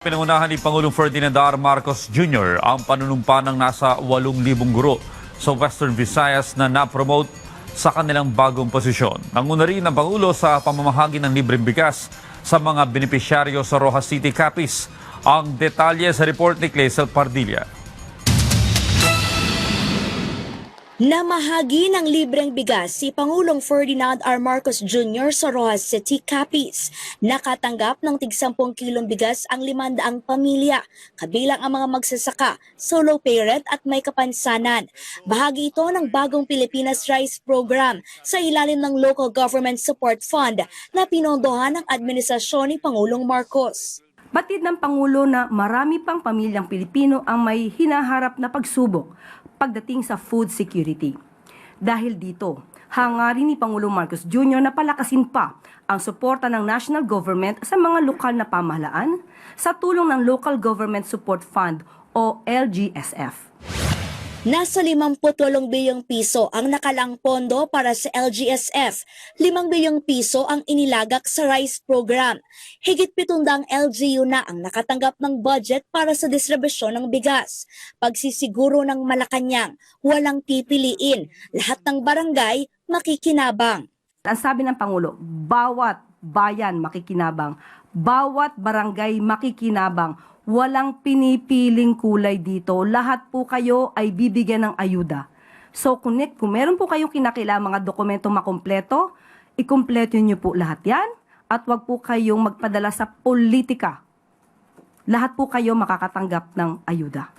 Pinangunahan ni Pangulong Ferdinand R. Marcos Jr. ang panunumpa ng nasa 8,000 guro sa Western Visayas na na-promote sa kanilang bagong posisyon. Nanguna rin ang Pangulo sa pamamahagi ng libreng bigas sa mga benepisyaryo sa Rojas City, Capiz. Ang detalye sa report ni Clazel Pardilla. Namahagi ng libreng bigas si Pangulong Ferdinand R. Marcos Jr. sa Rojas City, Capiz. Nakatanggap ng tig 10 kilong bigas ang 500 pamilya, kabilang ang mga magsasaka, solo parent at may kapansanan. Bahagi ito ng bagong Pilipinas Rice Program sa ilalim ng Local Government Support Fund na pinondohan ng administrasyon ni Pangulong Marcos. Batid ng Pangulo na marami pang pamilyang Pilipino ang may hinaharap na pagsubok pagdating sa food security. Dahil dito, hangarin ni Pangulong Marcos Jr. na palakasin pa ang suporta ng national government sa mga lokal na pamahalaan sa tulong ng Local Government Support Fund o LGSF. Nasa 58 bilyong piso ang nakalang pondo para sa LGSF, 5 bilyong piso ang inilagak sa rice program. Higit 700 LGU na ang nakatanggap ng budget para sa distribusyon ng bigas. Pagsisiguro ng Malacanang, walang pipiliin, lahat ng barangay makikinabang. Ang sabi ng Pangulo, bawat bayan makikinabang, bawat barangay makikinabang. Walang pinipiling kulay dito. Lahat po kayo ay bibigyan ng ayuda. So kung meron po kayong kinakailangang mga dokumento makumpleto, ikumpleto niyo po lahat yan at wag po kayong magpadala sa politika. Lahat po kayo makakatanggap ng ayuda.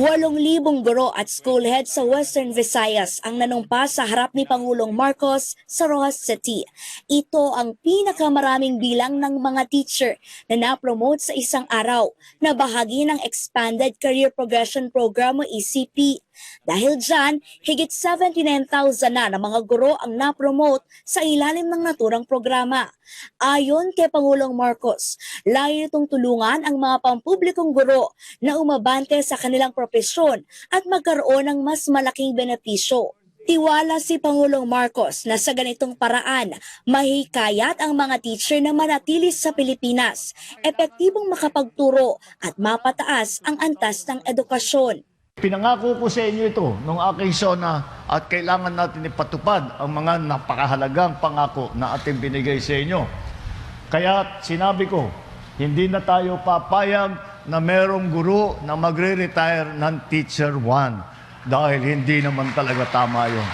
8,000 guro at school heads sa Western Visayas ang nanumpa sa harap ni Pangulong Marcos sa Rojas City. Ito ang pinakamaraming bilang ng mga teacher na na-promote sa isang araw na bahagi ng Expanded Career Progression Program o ECP. Dahil dyan, higit 79,000 na mga guro ang na-promote sa ilalim ng naturang programa. Ayon kay Pangulong Marcos, layo nitong tulungan ang mga pampublikong guro na umabante sa kanilang propesyon at magkaroon ng mas malaking benepisyo. Tiwala si Pangulong Marcos na sa ganitong paraan, mahihikayat ang mga teacher na manatili sa Pilipinas, epektibong makapagturo at mapataas ang antas ng edukasyon. Pinangako ko sa inyo ito nung aking SONA at kailangan natin ipatupad ang mga napakahalagang pangako na ating binigay sa inyo. Kaya sinabi ko, hindi na tayo papayag na merong guro na magre-retire ng Teacher 1 dahil hindi naman talaga tama yun.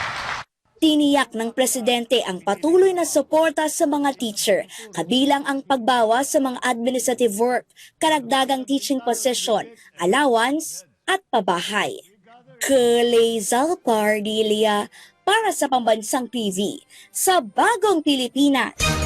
Tiniyak ng Presidente ang patuloy na suporta sa mga teacher, kabilang ang pagbawas sa mga administrative work, karagdagang teaching position, allowance, at pabahay. Clazel Pardilla para sa Pambansang TV sa Bagong Pilipinas.